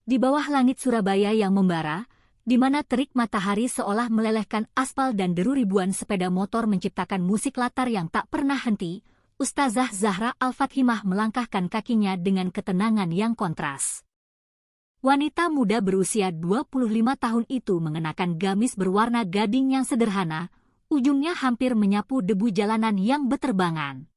Di bawah langit Surabaya yang membara, di mana terik matahari seolah melelehkan aspal dan deru ribuan sepeda motor menciptakan musik latar yang tak pernah henti, Ustazah Zahra Al-Fathimah melangkahkan kakinya dengan ketenangan yang kontras. Wanita muda berusia 25 tahun itu mengenakan gamis berwarna gading yang sederhana, ujungnya hampir menyapu debu jalanan yang beterbangan.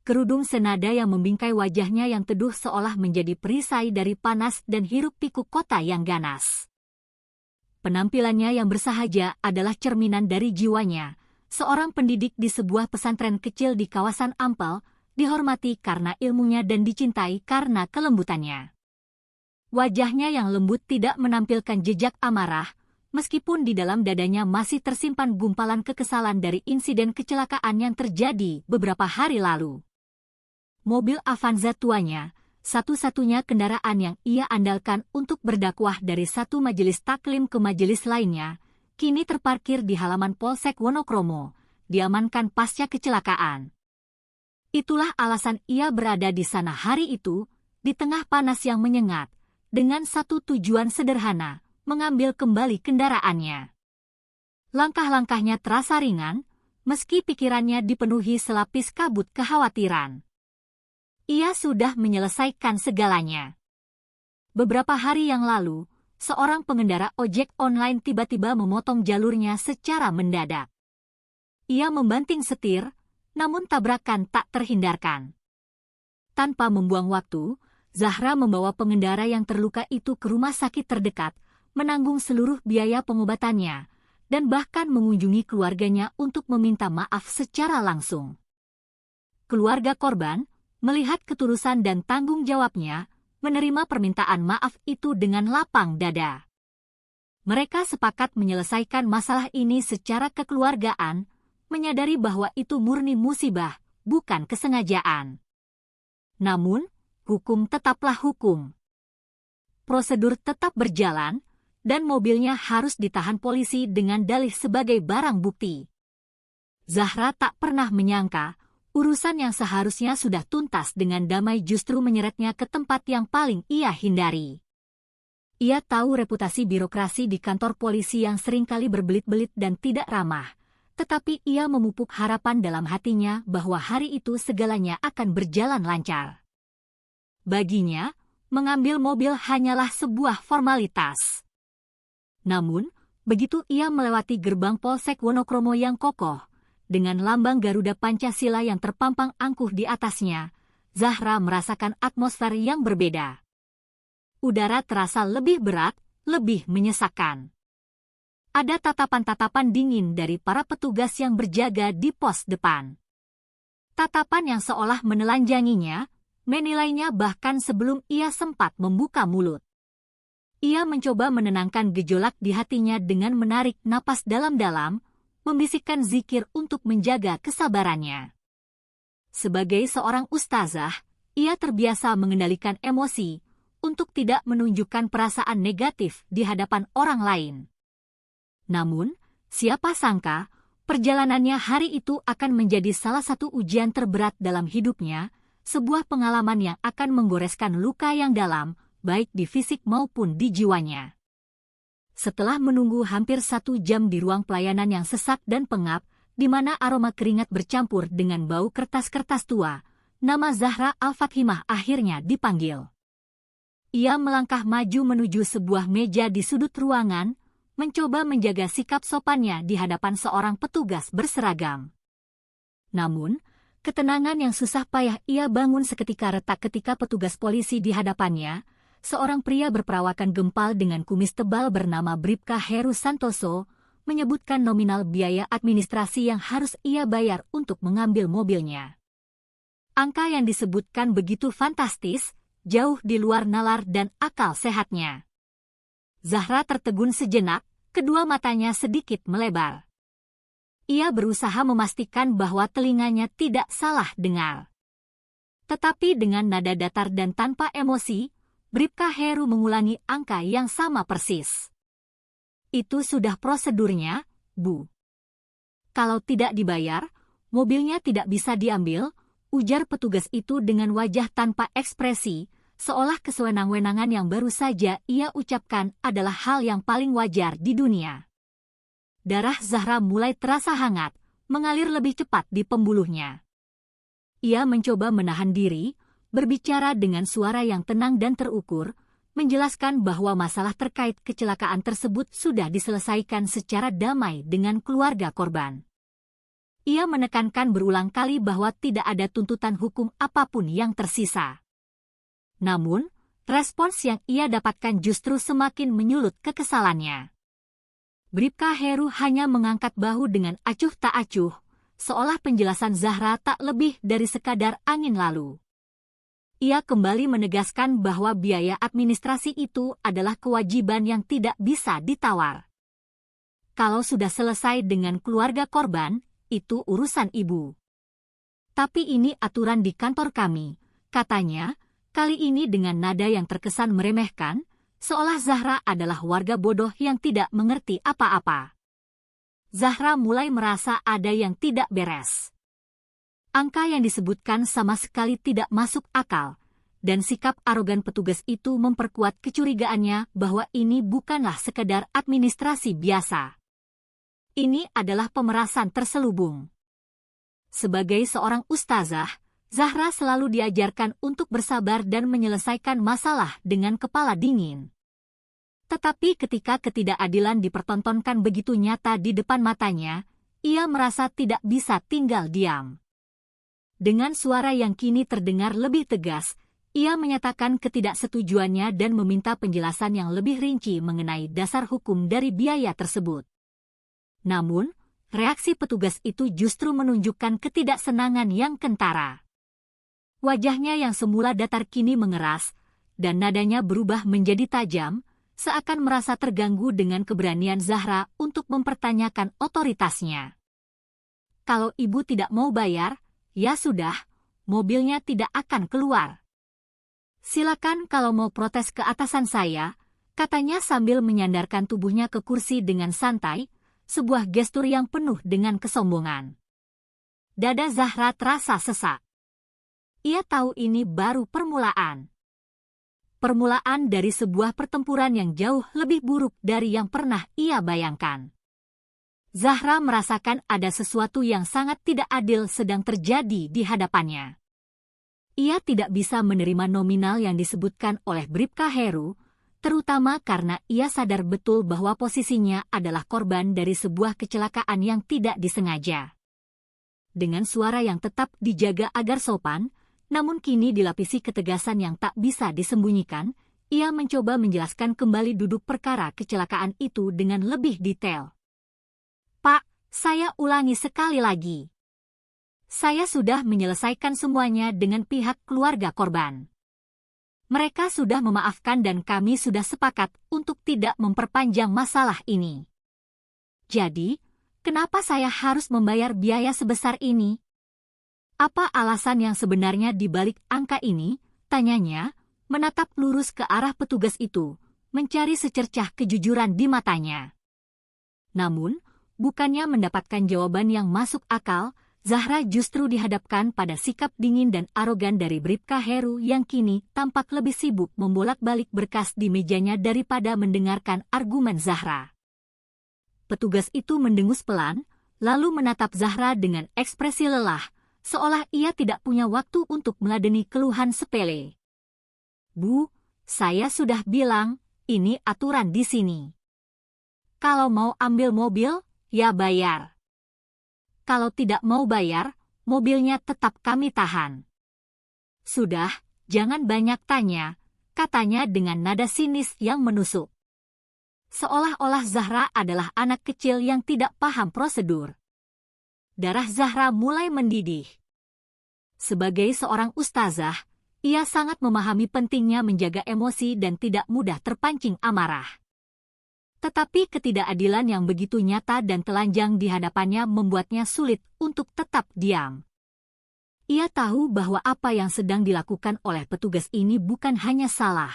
Kerudung senada yang membingkai wajahnya yang teduh seolah menjadi perisai dari panas dan hiruk-pikuk kota yang ganas. Penampilannya yang bersahaja adalah cerminan dari jiwanya. Seorang pendidik di sebuah pesantren kecil di kawasan Ampel, dihormati karena ilmunya dan dicintai karena kelembutannya. Wajahnya yang lembut tidak menampilkan jejak amarah, meskipun di dalam dadanya masih tersimpan gumpalan kekesalan dari insiden kecelakaan yang terjadi beberapa hari lalu. Mobil Avanza tuanya, satu-satunya kendaraan yang ia andalkan untuk berdakwah dari satu majelis taklim ke majelis lainnya, kini terparkir di halaman Polsek Wonokromo, diamankan pasca kecelakaan. Itulah alasan ia berada di sana hari itu, di tengah panas yang menyengat, dengan satu tujuan sederhana, mengambil kembali kendaraannya. Langkah-langkahnya terasa ringan, meski pikirannya dipenuhi selapis kabut kekhawatiran. Ia sudah menyelesaikan segalanya. Beberapa hari yang lalu, seorang pengendara ojek online tiba-tiba memotong jalurnya secara mendadak. Ia membanting setir, namun tabrakan tak terhindarkan. Tanpa membuang waktu, Zahra membawa pengendara yang terluka itu ke rumah sakit terdekat, menanggung seluruh biaya pengobatannya, dan bahkan mengunjungi keluarganya untuk meminta maaf secara langsung. Keluarga korban, melihat ketulusan dan tanggung jawabnya, menerima permintaan maaf itu dengan lapang dada. Mereka sepakat menyelesaikan masalah ini secara kekeluargaan, menyadari bahwa itu murni musibah, bukan kesengajaan. Namun, hukum tetaplah hukum. Prosedur tetap berjalan, dan mobilnya harus ditahan polisi dengan dalih sebagai barang bukti. Zahra tak pernah menyangka, urusan yang seharusnya sudah tuntas dengan damai justru menyeretnya ke tempat yang paling ia hindari. Ia tahu reputasi birokrasi di kantor polisi yang seringkali berbelit-belit dan tidak ramah, tetapi ia memupuk harapan dalam hatinya bahwa hari itu segalanya akan berjalan lancar. Baginya, mengambil mobil hanyalah sebuah formalitas. Namun, begitu ia melewati gerbang Polsek Wonokromo yang kokoh, dengan lambang Garuda Pancasila yang terpampang angkuh di atasnya, Zahra merasakan atmosfer yang berbeda. Udara terasa lebih berat, lebih menyesakkan. Ada tatapan-tatapan dingin dari para petugas yang berjaga di pos depan. Tatapan yang seolah menelanjanginya, menilainya bahkan sebelum ia sempat membuka mulut. Ia mencoba menenangkan gejolak di hatinya dengan menarik napas dalam-dalam, membisikkan zikir untuk menjaga kesabarannya. Sebagai seorang ustazah, ia terbiasa mengendalikan emosi untuk tidak menunjukkan perasaan negatif di hadapan orang lain. Namun, siapa sangka, perjalanannya hari itu akan menjadi salah satu ujian terberat dalam hidupnya, sebuah pengalaman yang akan menggoreskan luka yang dalam, baik di fisik maupun di jiwanya. Setelah menunggu hampir 1 jam di ruang pelayanan yang sesak dan pengap, di mana aroma keringat bercampur dengan bau kertas-kertas tua, nama Zahra Al-Fathimah akhirnya dipanggil. Ia melangkah maju menuju sebuah meja di sudut ruangan, mencoba menjaga sikap sopannya di hadapan seorang petugas berseragam. Namun, ketenangan yang susah payah ia bangun seketika retak ketika petugas polisi di hadapannya, seorang pria berperawakan gempal dengan kumis tebal bernama Bribka Heru Santoso, menyebutkan nominal biaya administrasi yang harus ia bayar untuk mengambil mobilnya. Angka yang disebutkan begitu fantastis, jauh di luar nalar dan akal sehatnya. Zahra tertegun sejenak, kedua matanya sedikit melebar. Ia berusaha memastikan bahwa telinganya tidak salah dengar. Tetapi dengan nada datar dan tanpa emosi, Bribka Heru mengulangi angka yang sama persis. Itu sudah prosedurnya, Bu. Kalau tidak dibayar, mobilnya tidak bisa diambil, ujar petugas itu dengan wajah tanpa ekspresi, seolah kesewenang-wenangan yang baru saja ia ucapkan adalah hal yang paling wajar di dunia. Darah Zahra mulai terasa hangat, mengalir lebih cepat di pembuluhnya. Ia mencoba menahan diri, berbicara dengan suara yang tenang dan terukur, menjelaskan bahwa masalah terkait kecelakaan tersebut sudah diselesaikan secara damai dengan keluarga korban. Ia menekankan berulang kali bahwa tidak ada tuntutan hukum apapun yang tersisa. Namun, respons yang ia dapatkan justru semakin menyulut kekesalannya. Bribka Heru hanya mengangkat bahu dengan acuh tak acuh, seolah penjelasan Zahra tak lebih dari sekadar angin lalu. Ia kembali menegaskan bahwa biaya administrasi itu adalah kewajiban yang tidak bisa ditawar. Kalau sudah selesai dengan keluarga korban, itu urusan ibu. Tapi ini aturan di kantor kami, katanya, kali ini dengan nada yang terkesan meremehkan, seolah Zahra adalah warga bodoh yang tidak mengerti apa-apa. Zahra mulai merasa ada yang tidak beres. Angka yang disebutkan sama sekali tidak masuk akal, dan sikap arogan petugas itu memperkuat kecurigaannya bahwa ini bukanlah sekedar administrasi biasa. Ini adalah pemerasan terselubung. Sebagai seorang ustazah, Zahra selalu diajarkan untuk bersabar dan menyelesaikan masalah dengan kepala dingin. Tetapi ketika ketidakadilan dipertontonkan begitu nyata di depan matanya, ia merasa tidak bisa tinggal diam. Dengan suara yang kini terdengar lebih tegas, ia menyatakan ketidaksetujuannya dan meminta penjelasan yang lebih rinci mengenai dasar hukum dari biaya tersebut. Namun, reaksi petugas itu justru menunjukkan ketidaksenangan yang kentara. Wajahnya yang semula datar kini mengeras, dan nadanya berubah menjadi tajam, seakan merasa terganggu dengan keberanian Zahra untuk mempertanyakan otoritasnya. Kalau ibu tidak mau bayar, ya sudah, mobilnya tidak akan keluar. Silakan kalau mau protes ke atasan saya, katanya sambil menyandarkan tubuhnya ke kursi dengan santai, sebuah gestur yang penuh dengan kesombongan. Dada Zahra terasa sesak. Ia tahu ini baru permulaan. Permulaan dari sebuah pertempuran yang jauh lebih buruk dari yang pernah ia bayangkan. Zahra merasakan ada sesuatu yang sangat tidak adil sedang terjadi di hadapannya. Ia tidak bisa menerima nominal yang disebutkan oleh Bribka Heru, terutama karena ia sadar betul bahwa posisinya adalah korban dari sebuah kecelakaan yang tidak disengaja. Dengan suara yang tetap dijaga agar sopan, namun kini dilapisi ketegasan yang tak bisa disembunyikan, ia mencoba menjelaskan kembali duduk perkara kecelakaan itu dengan lebih detail. Pak, saya ulangi sekali lagi. Saya sudah menyelesaikan semuanya dengan pihak keluarga korban. Mereka sudah memaafkan dan kami sudah sepakat untuk tidak memperpanjang masalah ini. Jadi, kenapa saya harus membayar biaya sebesar ini? Apa alasan yang sebenarnya di balik angka ini? Tanyanya, menatap lurus ke arah petugas itu, mencari secercah kejujuran di matanya. Namun, bukannya mendapatkan jawaban yang masuk akal, Zahra justru dihadapkan pada sikap dingin dan arogan dari Bribka Heru yang kini tampak lebih sibuk membolak-balik berkas di mejanya daripada mendengarkan argumen Zahra. Petugas itu mendengus pelan, lalu menatap Zahra dengan ekspresi lelah, seolah ia tidak punya waktu untuk meladeni keluhan sepele. Bu, saya sudah bilang, ini aturan di sini. Kalau mau ambil mobil, ya bayar. Kalau tidak mau bayar, mobilnya tetap kami tahan. Sudah, jangan banyak tanya, katanya dengan nada sinis yang menusuk. Seolah-olah Zahra adalah anak kecil yang tidak paham prosedur. Darah Zahra mulai mendidih. Sebagai seorang ustazah, ia sangat memahami pentingnya menjaga emosi dan tidak mudah terpancing amarah. Tetapi ketidakadilan yang begitu nyata dan telanjang di hadapannya membuatnya sulit untuk tetap diam. Ia tahu bahwa apa yang sedang dilakukan oleh petugas ini bukan hanya salah,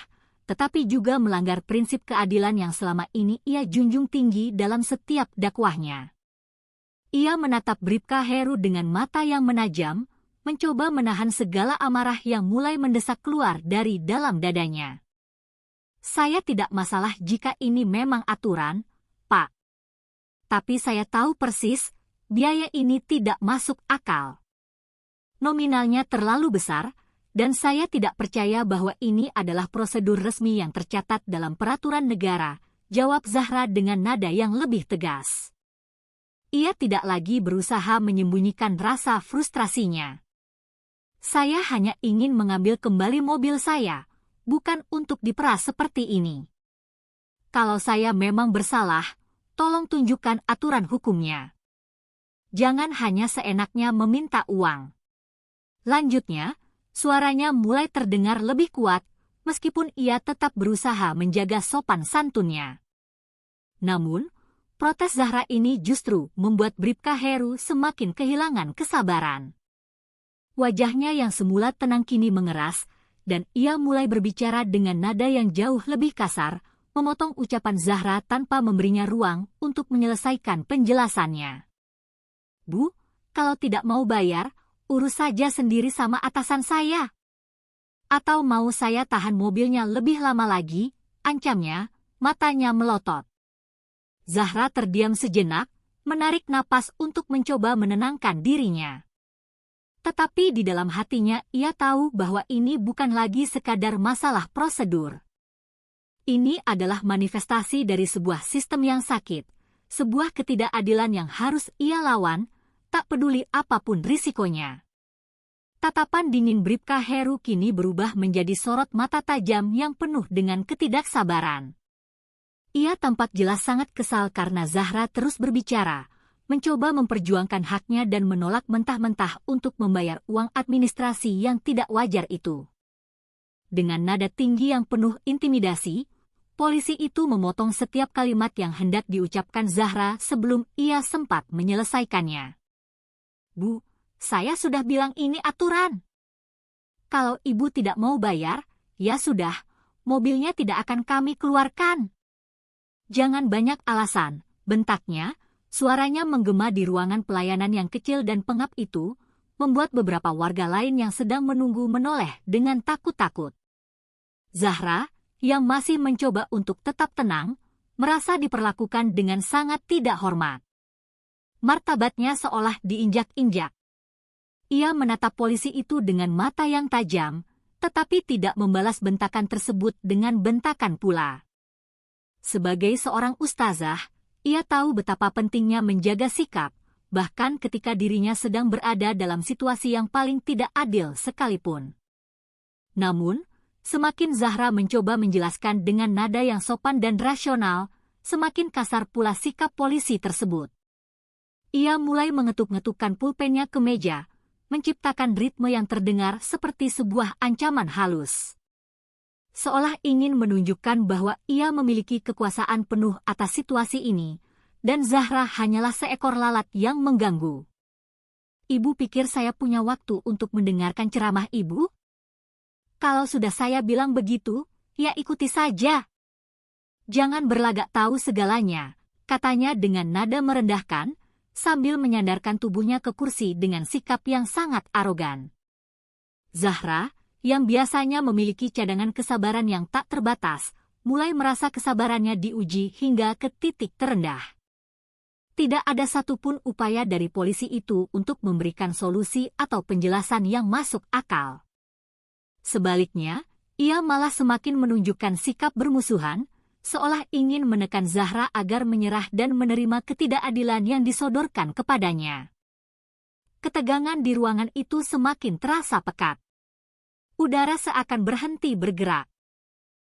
tetapi juga melanggar prinsip keadilan yang selama ini ia junjung tinggi dalam setiap dakwahnya. Ia menatap Bribka Heru dengan mata yang menajam, mencoba menahan segala amarah yang mulai mendesak keluar dari dalam dadanya. Saya tidak masalah jika ini memang aturan, Pak. Tapi saya tahu persis, biaya ini tidak masuk akal. Nominalnya terlalu besar, dan saya tidak percaya bahwa ini adalah prosedur resmi yang tercatat dalam peraturan negara, jawab Zahra dengan nada yang lebih tegas. Ia tidak lagi berusaha menyembunyikan rasa frustrasinya. Saya hanya ingin mengambil kembali mobil saya, bukan untuk diperas seperti ini. Kalau saya memang bersalah, tolong tunjukkan aturan hukumnya. Jangan hanya seenaknya meminta uang. Lanjutnya, suaranya mulai terdengar lebih kuat, meskipun ia tetap berusaha menjaga sopan santunnya. Namun, protes Zahra ini justru membuat Bribka Heru semakin kehilangan kesabaran. Wajahnya yang semula tenang kini mengeras, dan ia mulai berbicara dengan nada yang jauh lebih kasar, memotong ucapan Zahra tanpa memberinya ruang untuk menyelesaikan penjelasannya. Bu, kalau tidak mau bayar, urus saja sendiri sama atasan saya. Atau mau saya tahan mobilnya lebih lama lagi, ancamnya, matanya melotot. Zahra terdiam sejenak, menarik napas untuk mencoba menenangkan dirinya. Tetapi di dalam hatinya ia tahu bahwa ini bukan lagi sekadar masalah prosedur. Ini adalah manifestasi dari sebuah sistem yang sakit, sebuah ketidakadilan yang harus ia lawan, tak peduli apapun risikonya. Tatapan dingin Bribka Heru kini berubah menjadi sorot mata tajam yang penuh dengan ketidaksabaran. Ia tampak jelas sangat kesal karena Zahra terus berbicara, mencoba memperjuangkan haknya dan menolak mentah-mentah untuk membayar uang administrasi yang tidak wajar itu. Dengan nada tinggi yang penuh intimidasi, polisi itu memotong setiap kalimat yang hendak diucapkan Zahra sebelum ia sempat menyelesaikannya. Bu, saya sudah bilang ini aturan. Kalau ibu tidak mau bayar, ya sudah, mobilnya tidak akan kami keluarkan. Jangan banyak alasan, bentaknya, suaranya menggema di ruangan pelayanan yang kecil dan pengap itu, membuat beberapa warga lain yang sedang menunggu menoleh dengan takut-takut. Zahra, yang masih mencoba untuk tetap tenang, merasa diperlakukan dengan sangat tidak hormat. Martabatnya seolah diinjak-injak. Ia menatap polisi itu dengan mata yang tajam, tetapi tidak membalas bentakan tersebut dengan bentakan pula. Sebagai seorang ustazah, ia tahu betapa pentingnya menjaga sikap, bahkan ketika dirinya sedang berada dalam situasi yang paling tidak adil sekalipun. Namun, semakin Zahra mencoba menjelaskan dengan nada yang sopan dan rasional, semakin kasar pula sikap polisi tersebut. Ia mulai mengetuk-ngetukkan pulpennya ke meja, menciptakan ritme yang terdengar seperti sebuah ancaman halus. Seolah ingin menunjukkan bahwa ia memiliki kekuasaan penuh atas situasi ini, dan Zahra hanyalah seekor lalat yang mengganggu. Ibu pikir saya punya waktu untuk mendengarkan ceramah ibu? Kalau sudah saya bilang begitu, ya ikuti saja. Jangan berlagak tahu segalanya, katanya dengan nada merendahkan, sambil menyandarkan tubuhnya ke kursi dengan sikap yang sangat arogan. Zahra, yang biasanya memiliki cadangan kesabaran yang tak terbatas, mulai merasa kesabarannya diuji hingga ke titik terendah. Tidak ada satupun upaya dari polisi itu untuk memberikan solusi atau penjelasan yang masuk akal. Sebaliknya, ia malah semakin menunjukkan sikap bermusuhan, seolah ingin menekan Zahra agar menyerah dan menerima ketidakadilan yang disodorkan kepadanya. Ketegangan di ruangan itu semakin terasa pekat. Udara seakan berhenti bergerak.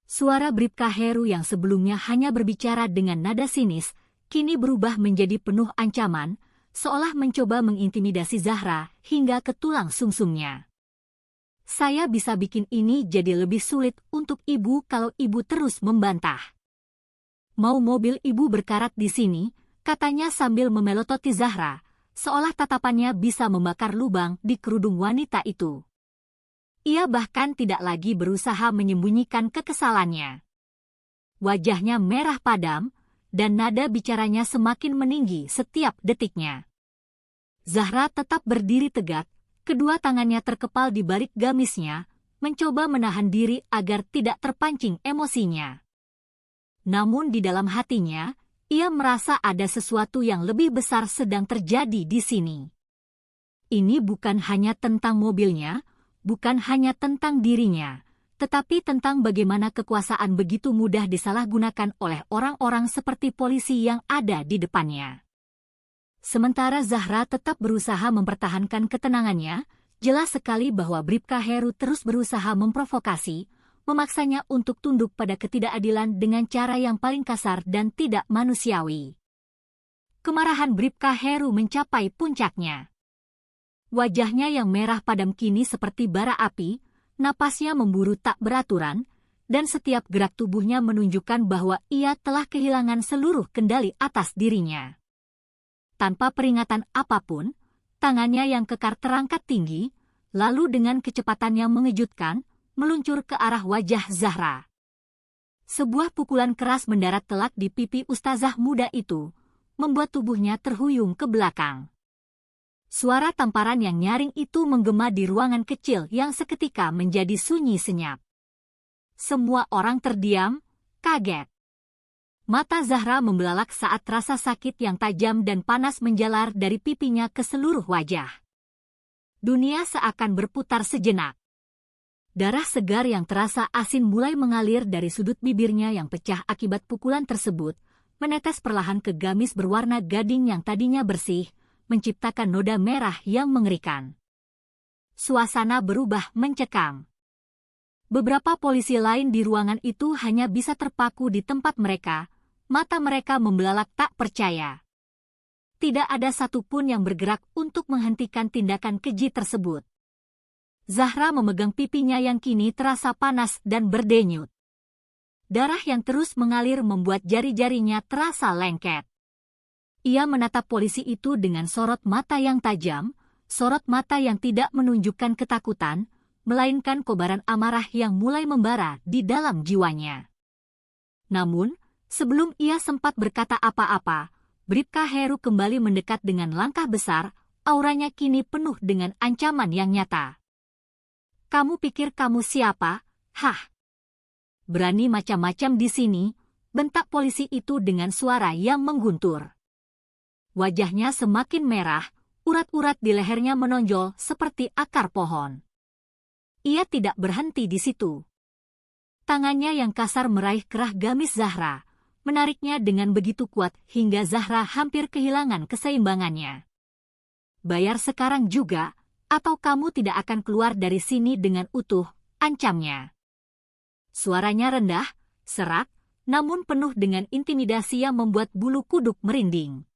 Suara Bribka Heru yang sebelumnya hanya berbicara dengan nada sinis, kini berubah menjadi penuh ancaman, seolah mencoba mengintimidasi Zahra hingga ke tulang sumsumnya. Saya bisa bikin ini jadi lebih sulit untuk ibu kalau ibu terus membantah. Mau mobil ibu berkarat di sini, katanya sambil memelototi Zahra, seolah tatapannya bisa membakar lubang di kerudung wanita itu. Ia bahkan tidak lagi berusaha menyembunyikan kekesalannya. Wajahnya merah padam, dan nada bicaranya semakin meninggi setiap detiknya. Zahra tetap berdiri tegak, Kedua tangannya terkepal di balik gamisnya, mencoba menahan diri agar tidak terpancing emosinya. Namun di dalam hatinya, ia merasa ada sesuatu yang lebih besar sedang terjadi di sini. Ini bukan hanya tentang mobilnya, bukan hanya tentang dirinya, tetapi tentang bagaimana kekuasaan begitu mudah disalahgunakan oleh orang-orang seperti polisi yang ada di depannya. Sementara Zahra tetap berusaha mempertahankan ketenangannya, jelas sekali bahwa Bribka Heru terus berusaha memprovokasi, memaksanya untuk tunduk pada ketidakadilan dengan cara yang paling kasar dan tidak manusiawi. Kemarahan Bribka Heru mencapai puncaknya. Wajahnya yang merah padam kini seperti bara api, napasnya memburu tak beraturan, dan setiap gerak tubuhnya menunjukkan bahwa ia telah kehilangan seluruh kendali atas dirinya. Tanpa peringatan apapun, tangannya yang kekar terangkat tinggi, lalu dengan kecepatan yang mengejutkan, meluncur ke arah wajah Zahra. Sebuah pukulan keras mendarat telak di pipi ustazah muda itu, membuat tubuhnya terhuyung ke belakang. Suara tamparan yang nyaring itu menggema di ruangan kecil yang seketika menjadi sunyi senyap. Semua orang terdiam, kaget. Mata Zahra membelalak saat rasa sakit yang tajam dan panas menjalar dari pipinya ke seluruh wajah. Dunia seakan berputar sejenak. Darah segar yang terasa asin mulai mengalir dari sudut bibirnya yang pecah akibat pukulan tersebut, menetes perlahan ke gamis berwarna gading yang tadinya bersih, menciptakan noda merah yang mengerikan. Suasana berubah mencekam. Beberapa polisi lain di ruangan itu hanya bisa terpaku di tempat mereka, mata mereka membelalak tak percaya. Tidak ada satupun yang bergerak untuk menghentikan tindakan keji tersebut. Zahra memegang pipinya yang kini terasa panas dan berdenyut. Darah yang terus mengalir membuat jari-jarinya terasa lengket. Ia menatap polisi itu dengan sorot mata yang tajam, sorot mata yang tidak menunjukkan ketakutan, melainkan kobaran amarah yang mulai membara di dalam jiwanya. Namun, sebelum ia sempat berkata apa-apa, Bribka Heru kembali mendekat dengan langkah besar, auranya kini penuh dengan ancaman yang nyata. Kamu pikir kamu siapa? Hah! Berani macam-macam di sini, bentak polisi itu dengan suara yang mengguntur. Wajahnya semakin merah, urat-urat di lehernya menonjol seperti akar pohon. Ia tidak berhenti di situ. Tangannya yang kasar meraih kerah gamis Zahra, menariknya dengan begitu kuat hingga Zahra hampir kehilangan keseimbangannya. Bayar sekarang juga, atau kamu tidak akan keluar dari sini dengan utuh, ancamnya. Suaranya rendah, serak, namun penuh dengan intimidasi yang membuat bulu kuduk merinding.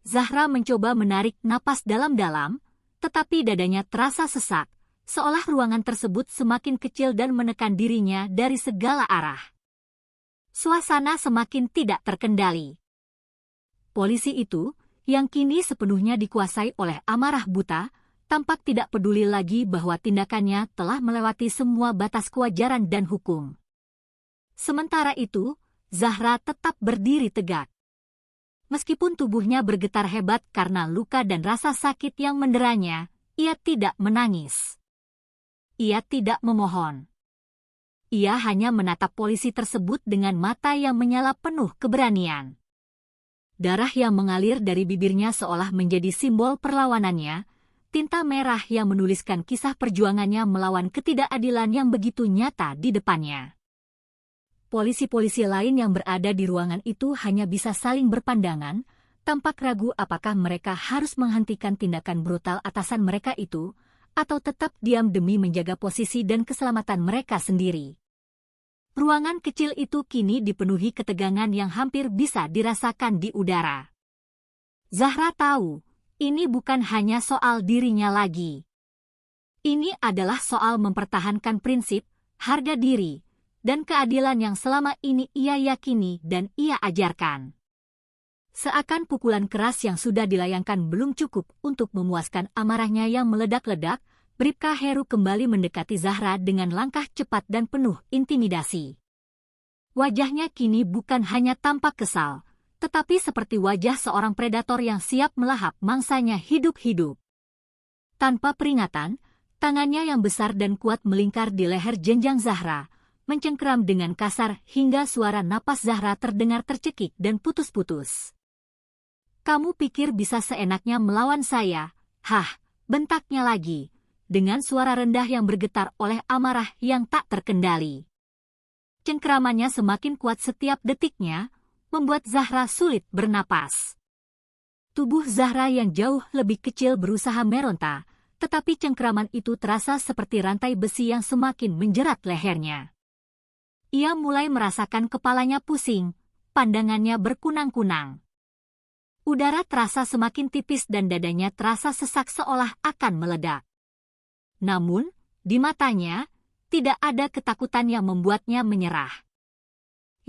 Zahra mencoba menarik napas dalam-dalam, tetapi dadanya terasa sesak, seolah ruangan tersebut semakin kecil dan menekan dirinya dari segala arah. Suasana semakin tidak terkendali. Polisi itu, yang kini sepenuhnya dikuasai oleh amarah buta, tampak tidak peduli lagi bahwa tindakannya telah melewati semua batas kewajaran dan hukum. Sementara itu, Zahra tetap berdiri tegak. Meskipun tubuhnya bergetar hebat karena luka dan rasa sakit yang menderanya, ia tidak menangis. Ia tidak memohon. Ia hanya menatap polisi tersebut dengan mata yang menyala penuh keberanian. Darah yang mengalir dari bibirnya seolah menjadi simbol perlawanannya, tinta merah yang menuliskan kisah perjuangannya melawan ketidakadilan yang begitu nyata di depannya. Polisi-polisi lain yang berada di ruangan itu hanya bisa saling berpandangan, tampak ragu apakah mereka harus menghentikan tindakan brutal atasan mereka itu, atau tetap diam demi menjaga posisi dan keselamatan mereka sendiri. Ruangan kecil itu kini dipenuhi ketegangan yang hampir bisa dirasakan di udara. Zahra tahu, ini bukan hanya soal dirinya lagi. Ini adalah soal mempertahankan prinsip, harga diri, dan keadilan yang selama ini ia yakini dan ia ajarkan. Seakan pukulan keras yang sudah dilayangkan belum cukup untuk memuaskan amarahnya yang meledak-ledak, Bribka Heru kembali mendekati Zahra dengan langkah cepat dan penuh intimidasi. Wajahnya kini bukan hanya tampak kesal, tetapi seperti wajah seorang predator yang siap melahap mangsanya hidup-hidup. Tanpa peringatan, tangannya yang besar dan kuat melingkar di leher Jenjang Zahra, mencengkeram dengan kasar hingga suara napas Zahra terdengar tercekik dan putus-putus. "Kamu pikir bisa seenaknya melawan saya?" "Hah," bentaknya lagi, dengan suara rendah yang bergetar oleh amarah yang tak terkendali. Cengkeramannya semakin kuat setiap detiknya, membuat Zahra sulit bernapas. Tubuh Zahra yang jauh lebih kecil berusaha meronta, tetapi cengkeraman itu terasa seperti rantai besi yang semakin menjerat lehernya. Ia mulai merasakan kepalanya pusing, pandangannya berkunang-kunang. Udara terasa semakin tipis dan dadanya terasa sesak seolah akan meledak. Namun, di matanya, tidak ada ketakutan yang membuatnya menyerah.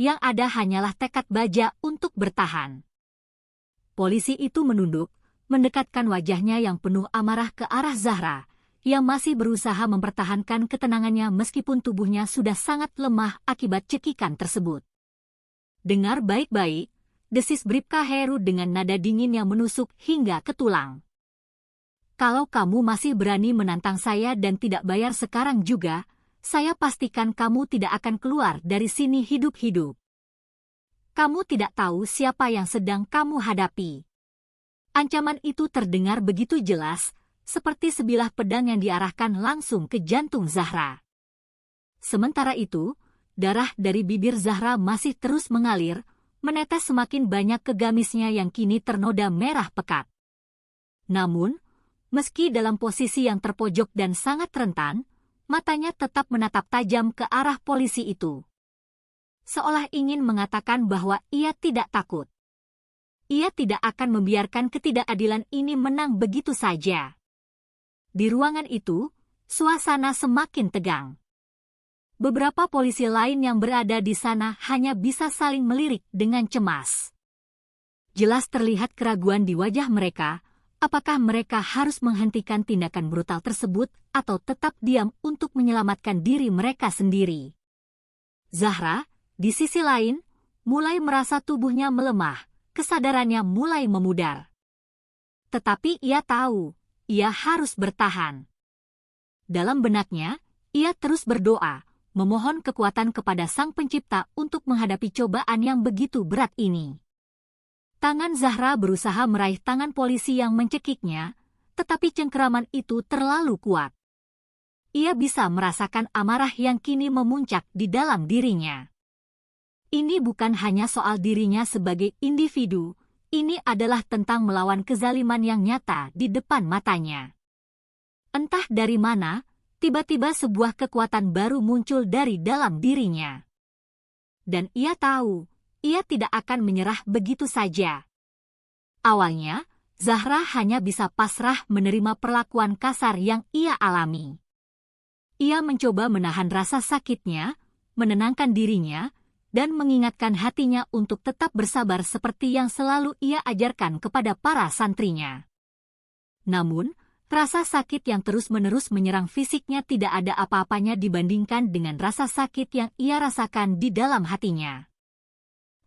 Yang ada hanyalah tekad baja untuk bertahan. Polisi itu menunduk, mendekatkan wajahnya yang penuh amarah ke arah Zahra, yang masih berusaha mempertahankan ketenangannya meskipun tubuhnya sudah sangat lemah akibat cekikan tersebut. "Dengar baik-baik," desis Bribka Heru dengan nada dingin yang menusuk hingga ke tulang. "Kalau kamu masih berani menantang saya dan tidak bayar sekarang juga, saya pastikan kamu tidak akan keluar dari sini hidup-hidup. Kamu tidak tahu siapa yang sedang kamu hadapi." Ancaman itu terdengar begitu jelas, seperti sebilah pedang yang diarahkan langsung ke jantung Zahra. Sementara itu, darah dari bibir Zahra masih terus mengalir, menetes semakin banyak ke gamisnya yang kini ternoda merah pekat. Namun, meski dalam posisi yang terpojok dan sangat rentan, matanya tetap menatap tajam ke arah polisi itu. Seolah ingin mengatakan bahwa ia tidak takut. Ia tidak akan membiarkan ketidakadilan ini menang begitu saja. Di ruangan itu, suasana semakin tegang. Beberapa polisi lain yang berada di sana hanya bisa saling melirik dengan cemas. Jelas terlihat keraguan di wajah mereka, apakah mereka harus menghentikan tindakan brutal tersebut atau tetap diam untuk menyelamatkan diri mereka sendiri. Zahra, di sisi lain, mulai merasa tubuhnya melemah, kesadarannya mulai memudar. Tetapi ia tahu, ia harus bertahan. Dalam benaknya, ia terus berdoa, memohon kekuatan kepada Sang Pencipta untuk menghadapi cobaan yang begitu berat ini. Tangan Zahra berusaha meraih tangan polisi yang mencekiknya, tetapi cengkeraman itu terlalu kuat. Ia bisa merasakan amarah yang kini memuncak di dalam dirinya. Ini bukan hanya soal dirinya sebagai individu, ini adalah tentang melawan kezaliman yang nyata di depan matanya. Entah dari mana, tiba-tiba sebuah kekuatan baru muncul dari dalam dirinya. Dan ia tahu, ia tidak akan menyerah begitu saja. Awalnya, Zahra hanya bisa pasrah menerima perlakuan kasar yang ia alami. Ia mencoba menahan rasa sakitnya, menenangkan dirinya, dan mengingatkan hatinya untuk tetap bersabar seperti yang selalu ia ajarkan kepada para santrinya. Namun, rasa sakit yang terus-menerus menyerang fisiknya tidak ada apa-apanya dibandingkan dengan rasa sakit yang ia rasakan di dalam hatinya.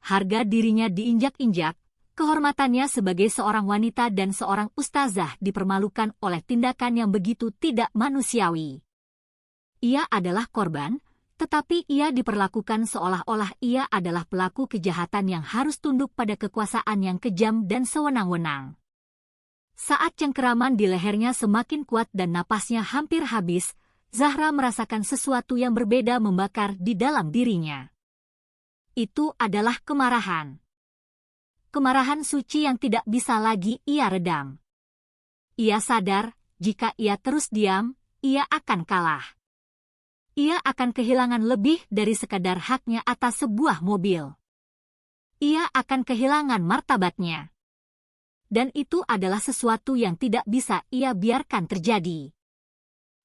Harga dirinya diinjak-injak, kehormatannya sebagai seorang wanita dan seorang ustazah dipermalukan oleh tindakan yang begitu tidak manusiawi. Ia adalah korban, tetapi ia diperlakukan seolah-olah ia adalah pelaku kejahatan yang harus tunduk pada kekuasaan yang kejam dan sewenang-wenang. Saat cengkeraman di lehernya semakin kuat dan napasnya hampir habis, Zahra merasakan sesuatu yang berbeda membakar di dalam dirinya. Itu adalah kemarahan. Kemarahan suci yang tidak bisa lagi ia redam. Ia sadar, jika ia terus diam, ia akan kalah. Ia akan kehilangan lebih dari sekadar haknya atas sebuah mobil. Ia akan kehilangan martabatnya. Dan itu adalah sesuatu yang tidak bisa ia biarkan terjadi.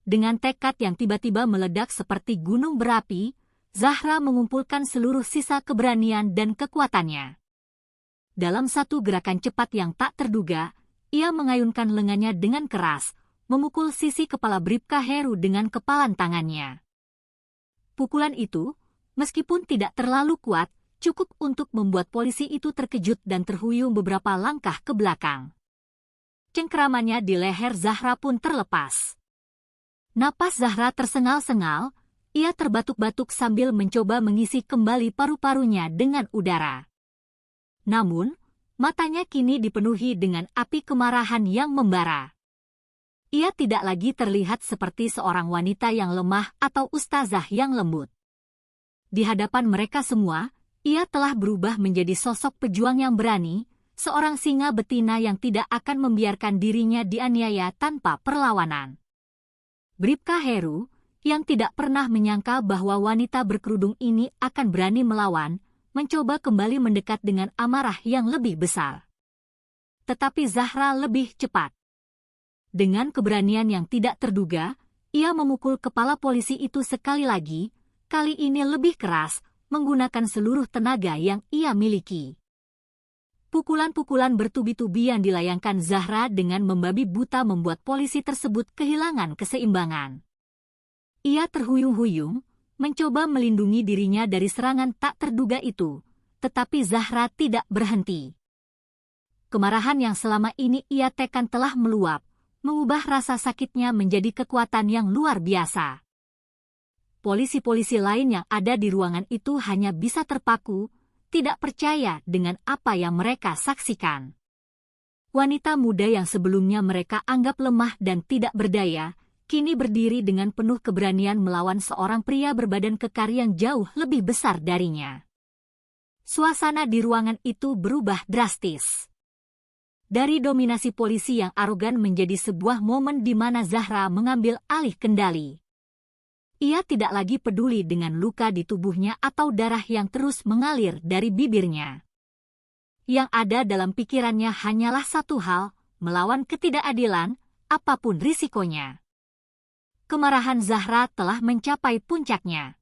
Dengan tekad yang tiba-tiba meledak seperti gunung berapi, Zahra mengumpulkan seluruh sisa keberanian dan kekuatannya. Dalam satu gerakan cepat yang tak terduga, ia mengayunkan lengannya dengan keras, memukul sisi kepala Bribka Heru dengan kepalan tangannya. Pukulan itu, meskipun tidak terlalu kuat, cukup untuk membuat polisi itu terkejut dan terhuyung beberapa langkah ke belakang. cengkeramannya di leher Zahra pun terlepas. Napas Zahra tersengal-sengal, ia terbatuk-batuk sambil mencoba mengisi kembali paru-parunya dengan udara. Namun, matanya kini dipenuhi dengan api kemarahan yang membara. Ia tidak lagi terlihat seperti seorang wanita yang lemah atau ustazah yang lembut. Di hadapan mereka semua, ia telah berubah menjadi sosok pejuang yang berani, seorang singa betina yang tidak akan membiarkan dirinya dianiaya tanpa perlawanan. Bribka Heru, yang tidak pernah menyangka bahwa wanita berkerudung ini akan berani melawan, mencoba kembali mendekat dengan amarah yang lebih besar. Tetapi Zahra lebih cepat. Dengan keberanian yang tidak terduga, ia memukul kepala polisi itu sekali lagi, kali ini lebih keras, menggunakan seluruh tenaga yang ia miliki. Pukulan-pukulan bertubi-tubi yang dilayangkan Zahra dengan membabi buta membuat polisi tersebut kehilangan keseimbangan. Ia terhuyung-huyung, mencoba melindungi dirinya dari serangan tak terduga itu, tetapi Zahra tidak berhenti. Kemarahan yang selama ini ia tekan telah meluap, mengubah rasa sakitnya menjadi kekuatan yang luar biasa. Polisi-polisi lain yang ada di ruangan itu hanya bisa terpaku, tidak percaya dengan apa yang mereka saksikan. Wanita muda yang sebelumnya mereka anggap lemah dan tidak berdaya, kini berdiri dengan penuh keberanian melawan seorang pria berbadan kekar yang jauh lebih besar darinya. Suasana di ruangan itu berubah drastis. Dari dominasi polisi yang arogan menjadi sebuah momen di mana Zahra mengambil alih kendali. Ia tidak lagi peduli dengan luka di tubuhnya atau darah yang terus mengalir dari bibirnya. Yang ada dalam pikirannya hanyalah satu hal, melawan ketidakadilan, apapun risikonya. Kemarahan Zahra telah mencapai puncaknya.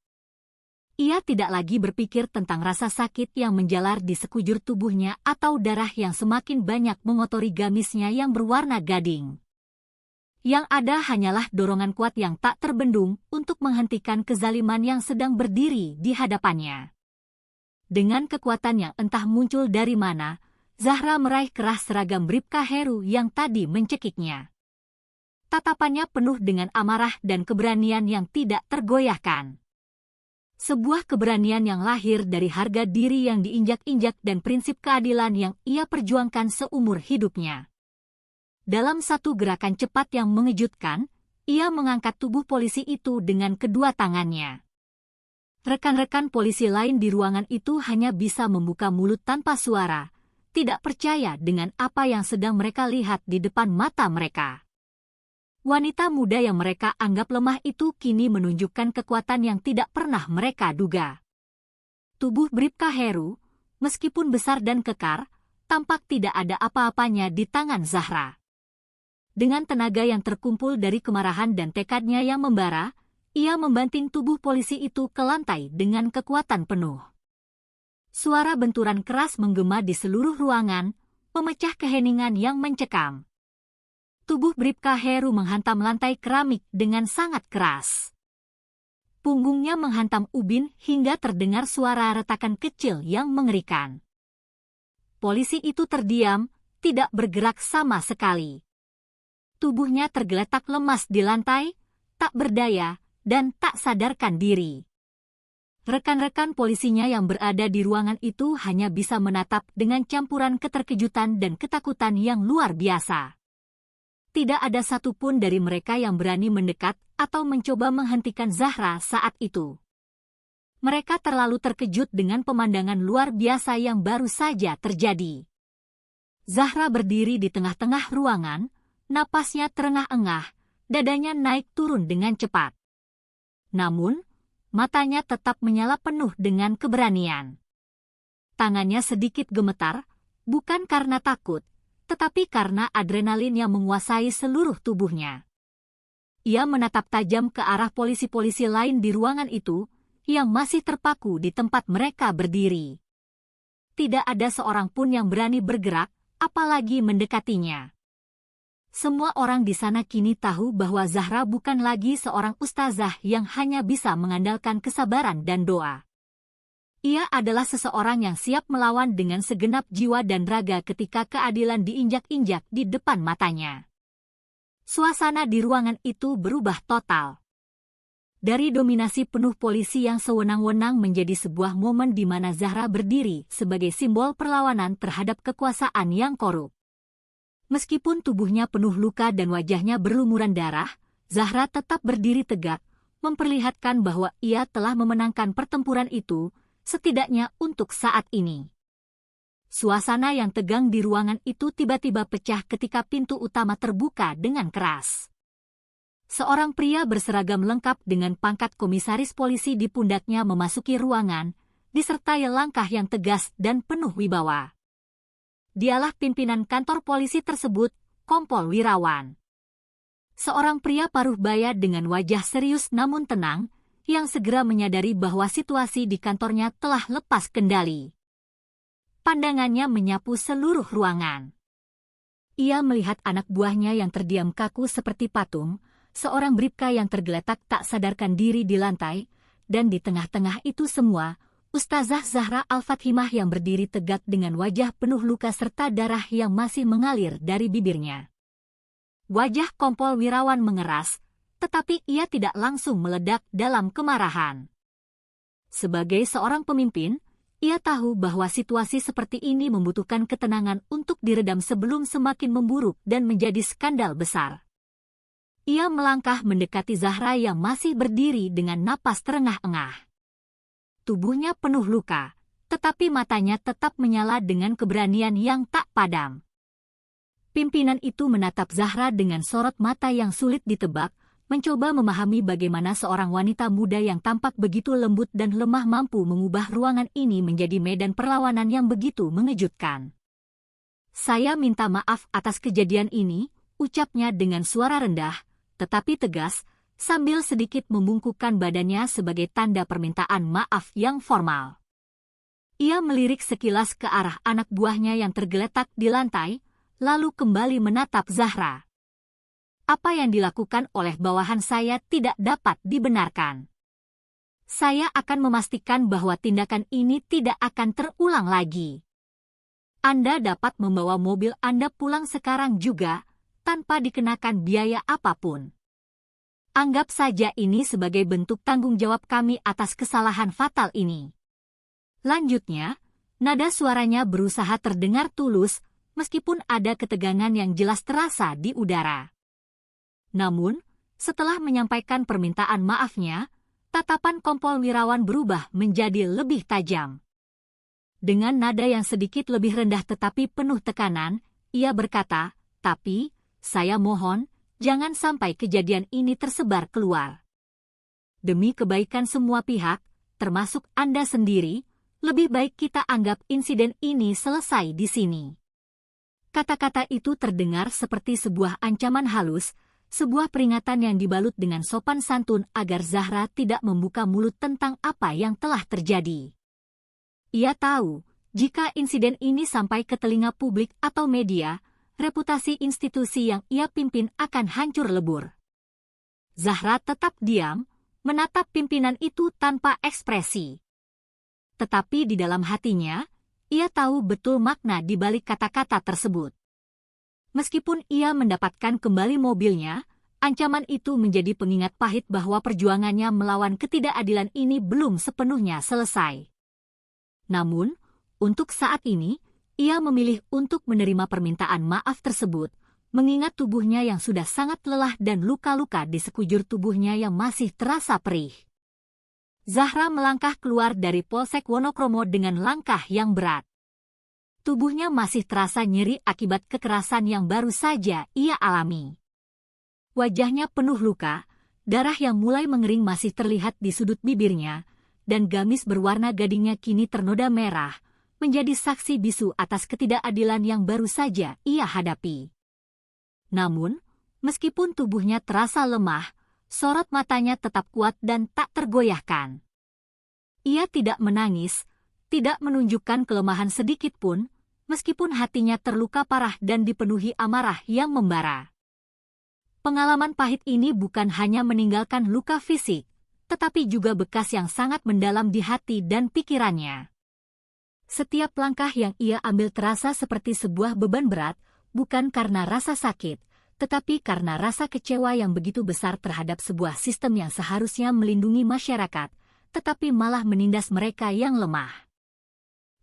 Ia tidak lagi berpikir tentang rasa sakit yang menjalar di sekujur tubuhnya atau darah yang semakin banyak mengotori gamisnya yang berwarna gading. Yang ada hanyalah dorongan kuat yang tak terbendung untuk menghentikan kezaliman yang sedang berdiri di hadapannya. Dengan kekuatan yang entah muncul dari mana, Zahra meraih keras seragam Bribka Heru yang tadi mencekiknya. Tatapannya penuh dengan amarah dan keberanian yang tidak tergoyahkan. Sebuah keberanian yang lahir dari harga diri yang diinjak-injak dan prinsip keadilan yang ia perjuangkan seumur hidupnya. Dalam satu gerakan cepat yang mengejutkan, ia mengangkat tubuh polisi itu dengan kedua tangannya. Rekan-rekan polisi lain di ruangan itu hanya bisa membuka mulut tanpa suara, tidak percaya dengan apa yang sedang mereka lihat di depan mata mereka. Wanita muda yang mereka anggap lemah itu kini menunjukkan kekuatan yang tidak pernah mereka duga. Tubuh Bribka Heru, meskipun besar dan kekar, tampak tidak ada apa-apanya di tangan Zahra. Dengan tenaga yang terkumpul dari kemarahan dan tekadnya yang membara, ia membanting tubuh polisi itu ke lantai dengan kekuatan penuh. Suara benturan keras menggema di seluruh ruangan, memecah keheningan yang mencekam. Tubuh Bribka Heru menghantam lantai keramik dengan sangat keras. Punggungnya menghantam ubin hingga terdengar suara retakan kecil yang mengerikan. Polisi itu terdiam, tidak bergerak sama sekali. Tubuhnya tergeletak lemas di lantai, tak berdaya, dan tak sadarkan diri. Rekan-rekan polisinya yang berada di ruangan itu hanya bisa menatap dengan campuran keterkejutan dan ketakutan yang luar biasa. Tidak ada satupun dari mereka yang berani mendekat atau mencoba menghentikan Zahra saat itu. Mereka terlalu terkejut dengan pemandangan luar biasa yang baru saja terjadi. Zahra berdiri di tengah-tengah ruangan, napasnya terengah-engah, dadanya naik turun dengan cepat. Namun, matanya tetap menyala penuh dengan keberanian. Tangannya sedikit gemetar, bukan karena takut, tetapi karena adrenalin yang menguasai seluruh tubuhnya. Ia menatap tajam ke arah polisi-polisi lain di ruangan itu, yang masih terpaku di tempat mereka berdiri. Tidak ada seorang pun yang berani bergerak, apalagi mendekatinya. Semua orang di sana kini tahu bahwa Zahra bukan lagi seorang ustazah yang hanya bisa mengandalkan kesabaran dan doa. Ia adalah seseorang yang siap melawan dengan segenap jiwa dan raga ketika keadilan diinjak-injak di depan matanya. Suasana di ruangan itu berubah total. Dari dominasi penuh polisi yang sewenang-wenang menjadi sebuah momen di mana Zahra berdiri sebagai simbol perlawanan terhadap kekuasaan yang korup. Meskipun tubuhnya penuh luka dan wajahnya berlumuran darah, Zahra tetap berdiri tegak, memperlihatkan bahwa ia telah memenangkan pertempuran itu, setidaknya untuk saat ini. Suasana yang tegang di ruangan itu tiba-tiba pecah ketika pintu utama terbuka dengan keras. Seorang pria berseragam lengkap dengan pangkat komisaris polisi di pundaknya memasuki ruangan, disertai langkah yang tegas dan penuh wibawa. Dialah pimpinan kantor polisi tersebut, Kompol Wirawan. Seorang pria paruh baya dengan wajah serius namun tenang, yang segera menyadari bahwa situasi di kantornya telah lepas kendali. Pandangannya menyapu seluruh ruangan. Ia melihat anak buahnya yang terdiam kaku seperti patung, seorang bribka yang tergeletak tak sadarkan diri di lantai, dan di tengah-tengah itu semua, Ustazah Zahra Al-Fathimah yang berdiri tegak dengan wajah penuh luka serta darah yang masih mengalir dari bibirnya. Wajah Kompol Wirawan mengeras, tetapi ia tidak langsung meledak dalam kemarahan. Sebagai seorang pemimpin, ia tahu bahwa situasi seperti ini membutuhkan ketenangan untuk diredam sebelum semakin memburuk dan menjadi skandal besar. Ia melangkah mendekati Zahra yang masih berdiri dengan napas terengah-engah. Tubuhnya penuh luka, tetapi matanya tetap menyala dengan keberanian yang tak padam. Pimpinan itu menatap Zahra dengan sorot mata yang sulit ditebak, mencoba memahami bagaimana seorang wanita muda yang tampak begitu lembut dan lemah mampu mengubah ruangan ini menjadi medan perlawanan yang begitu mengejutkan. "Saya minta maaf atas kejadian ini," ucapnya dengan suara rendah, tetapi tegas, sambil sedikit membungkukkan badannya sebagai tanda permintaan maaf yang formal. Ia melirik sekilas ke arah anak buahnya yang tergeletak di lantai, lalu kembali menatap Zahra. "Apa yang dilakukan oleh bawahan saya tidak dapat dibenarkan. Saya akan memastikan bahwa tindakan ini tidak akan terulang lagi. Anda dapat membawa mobil Anda pulang sekarang juga, tanpa dikenakan biaya apapun. Anggap saja ini sebagai bentuk tanggung jawab kami atas kesalahan fatal ini." Lanjutnya, nada suaranya berusaha terdengar tulus, meskipun ada ketegangan yang jelas terasa di udara. Namun, setelah menyampaikan permintaan maafnya, tatapan Kompol Wirawan berubah menjadi lebih tajam. Dengan nada yang sedikit lebih rendah tetapi penuh tekanan, ia berkata, "Tapi, saya mohon, jangan sampai kejadian ini tersebar keluar. Demi kebaikan semua pihak, termasuk Anda sendiri, lebih baik kita anggap insiden ini selesai di sini." Kata-kata itu terdengar seperti sebuah ancaman halus, sebuah peringatan yang dibalut dengan sopan santun agar Zahra tidak membuka mulut tentang apa yang telah terjadi. Ia tahu, jika insiden ini sampai ke telinga publik atau media, reputasi institusi yang ia pimpin akan hancur lebur. Zahra tetap diam, menatap pimpinan itu tanpa ekspresi. Tetapi di dalam hatinya, ia tahu betul makna di balik kata-kata tersebut. Meskipun ia mendapatkan kembali mobilnya, ancaman itu menjadi pengingat pahit bahwa perjuangannya melawan ketidakadilan ini belum sepenuhnya selesai. Namun, untuk saat ini, ia memilih untuk menerima permintaan maaf tersebut, mengingat tubuhnya yang sudah sangat lelah dan luka-luka di sekujur tubuhnya yang masih terasa perih. Zahra melangkah keluar dari Polsek Wonokromo dengan langkah yang berat. Tubuhnya masih terasa nyeri akibat kekerasan yang baru saja ia alami. Wajahnya penuh luka, darah yang mulai mengering masih terlihat di sudut bibirnya, dan gamis berwarna gadingnya kini ternoda merah, menjadi saksi bisu atas ketidakadilan yang baru saja ia hadapi. Namun, meskipun tubuhnya terasa lemah, sorot matanya tetap kuat dan tak tergoyahkan. Ia tidak menangis, tidak menunjukkan kelemahan sedikit pun, meskipun hatinya terluka parah dan dipenuhi amarah yang membara. Pengalaman pahit ini bukan hanya meninggalkan luka fisik, tetapi juga bekas yang sangat mendalam di hati dan pikirannya. Setiap langkah yang ia ambil terasa seperti sebuah beban berat, bukan karena rasa sakit, tetapi karena rasa kecewa yang begitu besar terhadap sebuah sistem yang seharusnya melindungi masyarakat, tetapi malah menindas mereka yang lemah.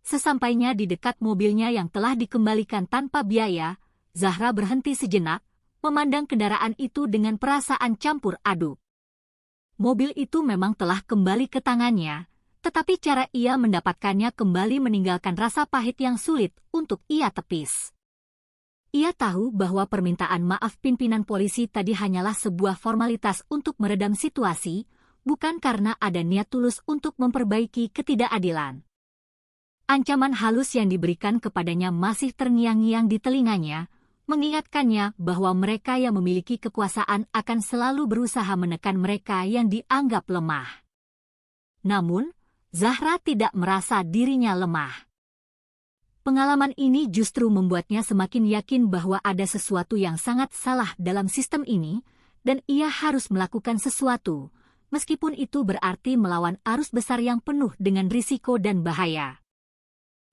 Sesampainya di dekat mobilnya yang telah dikembalikan tanpa biaya, Zahra berhenti sejenak, memandang kendaraan itu dengan perasaan campur aduk. Mobil itu memang telah kembali ke tangannya, tetapi cara ia mendapatkannya kembali meninggalkan rasa pahit yang sulit untuk ia tepis. Ia tahu bahwa permintaan maaf pimpinan polisi tadi hanyalah sebuah formalitas untuk meredam situasi, bukan karena ada niat tulus untuk memperbaiki ketidakadilan. Ancaman halus yang diberikan kepadanya masih terngiang-ngiang di telinganya, mengingatkannya bahwa mereka yang memiliki kekuasaan akan selalu berusaha menekan mereka yang dianggap lemah. Namun, Zahra tidak merasa dirinya lemah. Pengalaman ini justru membuatnya semakin yakin bahwa ada sesuatu yang sangat salah dalam sistem ini, dan ia harus melakukan sesuatu, meskipun itu berarti melawan arus besar yang penuh dengan risiko dan bahaya.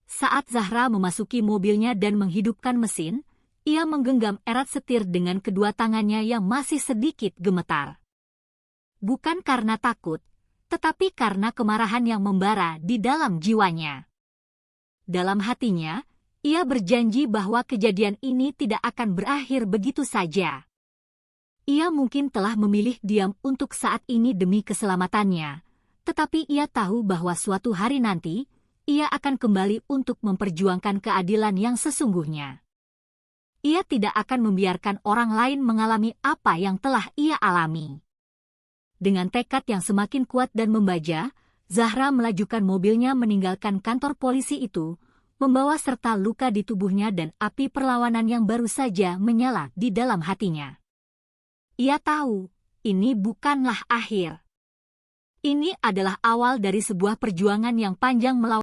Saat Zahra memasuki mobilnya dan menghidupkan mesin, ia menggenggam erat setir dengan kedua tangannya yang masih sedikit gemetar. Bukan karena takut, tetapi karena kemarahan yang membara di dalam jiwanya. Dalam hatinya, ia berjanji bahwa kejadian ini tidak akan berakhir begitu saja. Ia mungkin telah memilih diam untuk saat ini demi keselamatannya, tetapi ia tahu bahwa suatu hari nanti, ia akan kembali untuk memperjuangkan keadilan yang sesungguhnya. Ia tidak akan membiarkan orang lain mengalami apa yang telah ia alami. Dengan tekad yang semakin kuat dan membaja, Zahra melajukan mobilnya meninggalkan kantor polisi itu, membawa serta luka di tubuhnya dan api perlawanan yang baru saja menyala di dalam hatinya. Ia tahu, ini bukanlah akhir. Ini adalah awal dari sebuah perjuangan yang panjang melawan